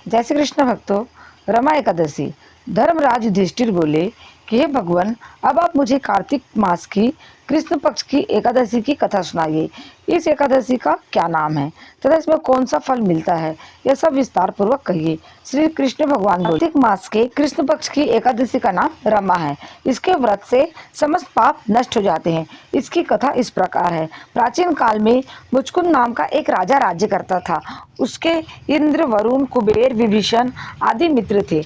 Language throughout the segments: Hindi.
जय श्री कृष्ण भक्तों। रमा एकादशी। धर्मराज युधिष्ठिर बोले कि हे भगवान, अब आप मुझे कार्तिक मास की कृष्ण पक्ष की एकादशी की कथा सुनाइए। इस एकादशी का क्या नाम है तथा इसमें कौन सा फल मिलता है, यह सब विस्तार पूर्वक कहिए। श्री कृष्ण भगवान बोले, कार्तिक मास के कृष्ण पक्ष की एकादशी का नाम रमा है। इसके व्रत से समस्त पाप नष्ट हो जाते हैं। इसकी कथा इस प्रकार है। प्राचीन काल में मुचकुंद नाम का एक राजा राज्य करता था। उसके इंद्र, वरुण, कुबेर, विभीषण आदि मित्र थे।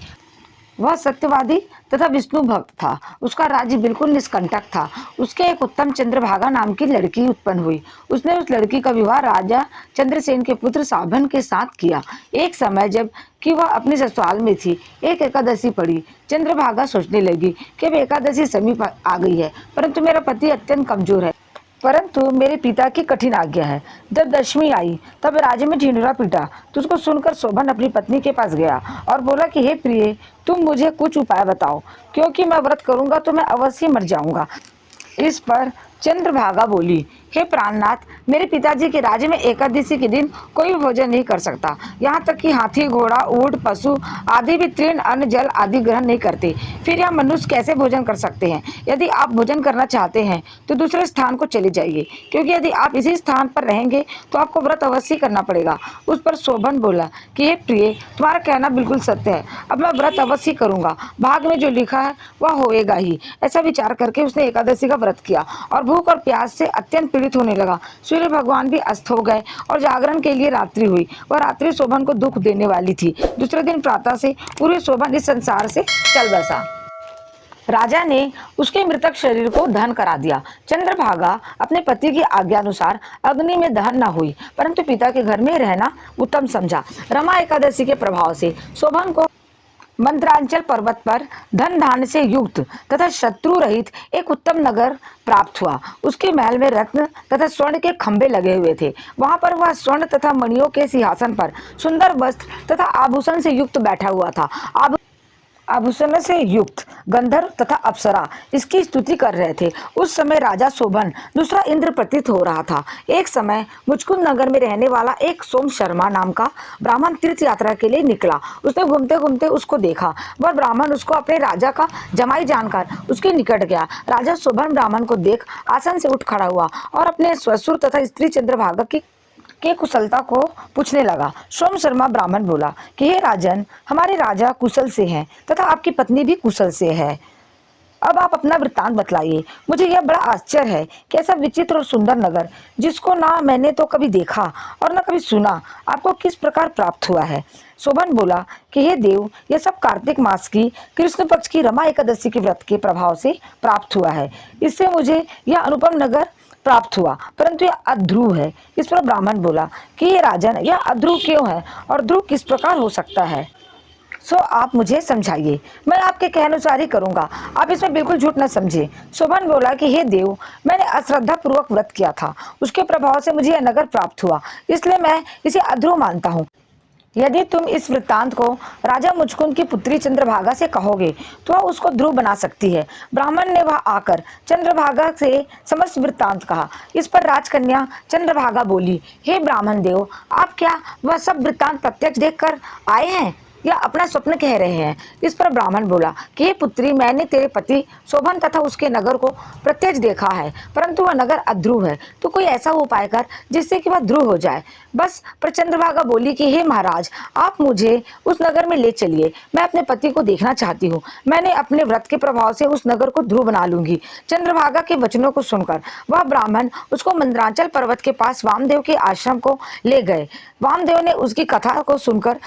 वह सत्यवादी तथा विष्णु भक्त था। उसका राज्य बिल्कुल निष्कंटक था। उसके एक उत्तम चंद्रभागा नाम की लड़की उत्पन्न हुई। उसने उस लड़की का विवाह राजा चंद्रसेन के पुत्र साभन के साथ किया। एक समय जब कि वह अपने ससुराल में थी, एक एकादशी पड़ी। चंद्रभागा सोचने लगी कि अब एकादशी समीप आ गई है, परंतु मेरा पति अत्यंत कमजोर है, परंतु मेरे पिता की कठिन आज्ञा है। जब दशमी आई तब राज्य में ढिंढोरा पीटा। तुझको सुनकर शोभन अपनी पत्नी के पास गया और बोला कि हे प्रिय, तुम मुझे कुछ उपाय बताओ, क्योंकि मैं व्रत करूंगा तो मैं अवश्य मर जाऊंगा। इस पर चंद्रभागा बोली, हे प्राणनाथ, मेरे पिताजी के राज्य में एकादशी के दिन कोई भोजन नहीं कर सकता। यहाँ तक कि हाथी, घोड़ा, ऊंट, पशु आदि भी तृण, अन्न, जल आदि ग्रहण नहीं करते। फिर यह मनुष्य कैसे भोजन कर सकते हैं? यदि आप भोजन करना चाहते हैं तो दूसरे स्थान को चले जाइए, क्योंकि यदि आप इसी स्थान पर रहेंगे तो आपको व्रत अवश्य करना पड़ेगा। उस पर शोभन बोला कि हे प्रिय, तुम्हारा कहना बिल्कुल सत्य है। अब मैं व्रत अवश्य करूंगा। भाग में जो लिखा है वह होएगा ही। ऐसा विचार करके उसने एकादशी का व्रत किया और भूख और प्यास से अत्यंत पीड़ित होने लगा। सूर्य भगवान भी अस्त हो गए और जागरण के लिए रात्रि हुई। वह रात्रि शोभन को दुख देने वाली थी। दूसरे दिन प्रातः से पूरे शोभन इस संसार से चल बसा। राजा ने उसके मृतक शरीर को दहन करा दिया। चंद्रभागा अपने पति की आज्ञा अनुसार अग्नि में दहन न हुई, परंतु पिता के घर में रहना उत्तम समझा। रमा एकादशी के प्रभाव से शोभन को मंत्रांचल पर्वत पर धन धान्य से युक्त तथा शत्रु रहित एक उत्तम नगर प्राप्त हुआ। उसके महल में रत्न तथा स्वर्ण के खंभे लगे हुए थे। वहां पर वह स्वर्ण तथा मणियों के सिंहासन पर सुंदर वस्त्र तथा आभूषण से युक्त बैठा हुआ था। आभूषण से युक्त गंधर्व तथा अप्सरा इसकी स्तुति कर रहे थे। उस समय राजा शोभन दूसरा इंद्र प्रतीत हो रहा था। एक समय मुचकुंद नगर में रहने वाला एक सोम शर्मा नाम का ब्राह्मण तीर्थ यात्रा के लिए निकला। उसने घूमते घूमते उसको देखा। वह ब्राह्मण उसको अपने राजा का जमाई जानकर उसके निकट गया। राजा शोभन ब्राह्मण को देख आसन से उठ खड़ा हुआ और अपने ससुर तथा स्त्री चंद्रभागा की कुशलता को पूछने लगा। सोम शर्मा ब्राह्मण बोला कि हे राजन, हमारे राजा कुशल से हैं तथा आपकी पत्नी भी कुशल से है। अब आप अपना वृत्तांत बतलाइए। मुझे यह बड़ा आश्चर्य है कि ऐसा विचित्र और सुंदर नगर, जिसको ना मैंने तो कभी देखा और न कभी सुना, आपको किस प्रकार प्राप्त हुआ है। शोभन बोला कि हे देव, यह सब कार्तिक मास की कृष्ण पक्ष की रमा एकादशी के व्रत के प्रभाव से प्राप्त हुआ है। इससे मुझे यह अनुपम नगर प्राप्त हुआ, परंतु यह अध्रुव है। इस पर ब्राह्मण बोला कि ये राजन, यह अध्रुव क्यों है और ध्रुव किस प्रकार हो सकता है, सो आप मुझे समझाइए। मैं आपके कहे अनुसार ही करूंगा, आप इसमें बिल्कुल झूठ न समझे। शोभन बोला कि हे देव, मैंने अश्रद्धा पूर्वक व्रत किया था, उसके प्रभाव से मुझे यह नगर प्राप्त हुआ, इसलिए मैं इसे अध्रुव मानता हूँ। यदि तुम इस वृत्तांत को राजा मुचकुंद की पुत्री चंद्रभागा से कहोगे तो वह उसको ध्रुव बना सकती है। ब्राह्मण ने वह आकर चंद्रभागा से समस्त वृत्तांत कहा। इस पर राजकन्या चंद्रभागा बोली, हे ब्राह्मण देव, आप क्या वह सब वृत्तांत प्रत्यक्ष देखकर आए हैं या अपना स्वप्न कह रहे हैं? इस पर ब्राह्मण बोला कि हे पुत्री, मैंने तेरे पति शोभन तथा उसके नगर को प्रत्यक्ष देखा है, परंतु वह नगर अध्रुव है। तो कोई ऐसा उपाय कर जिससे कि वह ध्रुव हो जाए। बस। पर चंद्रभागा बोली कि हे महाराज, आप मुझे उस नगर में ले चलिए, मैं अपने पति को देखना चाहती हूँ। मैंने अपने व्रत के प्रभाव से उस नगर को ध्रुव बना लूंगी। चंद्रभागा के वचनों को सुनकर वह ब्राह्मण उसको मंदरांचल पर्वत के पास वामदेव के आश्रम को ले गए। वामदेव ने उसकी कथा को सुनकर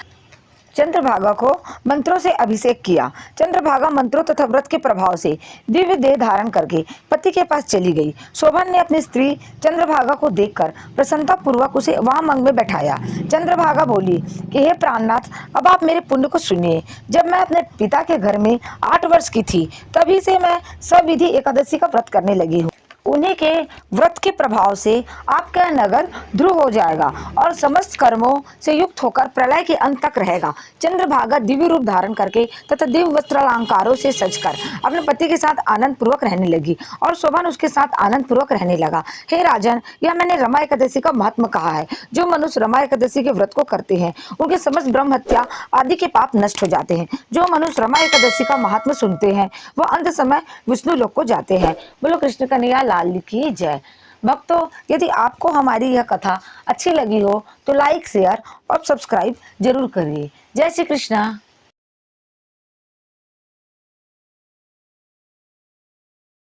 चंद्रभागा को मंत्रों से अभिषेक किया। चंद्रभागा मंत्रों तथा व्रत के प्रभाव से दिव्य देह धारण करके पति के पास चली गई। शोभन ने अपनी स्त्री चंद्रभागा को देखकर प्रसन्नता पूर्वक उसे वामंग में बैठाया। चंद्रभागा बोली कि हे प्राणनाथ, अब आप मेरे पुण्य को सुनिए। जब मैं अपने पिता के घर में 8 वर्ष की थी, तभी से मैं सविधि एकादशी का व्रत करने लगी हूँ। उन्हीं के व्रत के प्रभाव से आपका नगर ध्रुव हो जाएगा और समस्त कर्मों से युक्त होकर प्रलय के अंत तक रहेगा। चंद्रभागा दिव्य रूप धारण करके तथा दिव्य वस्त्रालंकारों से सजकर अपने पति के साथ आनंद पूर्वक रहने लगी और शोभन उसके साथ आनंद पूर्वक रहने लगा। हे राजन, यह मैंने रमा एकादशी का महत्व कहा है। जो मनुष्य रमा एकादशी के व्रत को करते हैं उनके समस्त ब्रह्म हत्या आदि के पाप नष्ट हो जाते हैं। जो मनुष्य रमा एकादशी का महात्मा सुनते हैं वह अंत समय विष्णु लोक को जाते हैं। बोलो कृष्ण कन्हैया लाल की जय। भक्तों, यदि आपको हमारी यह कथा अच्छी लगी हो तो लाइक, शेयर और सब्सक्राइब जरूर करिए। जय श्री कृष्णा।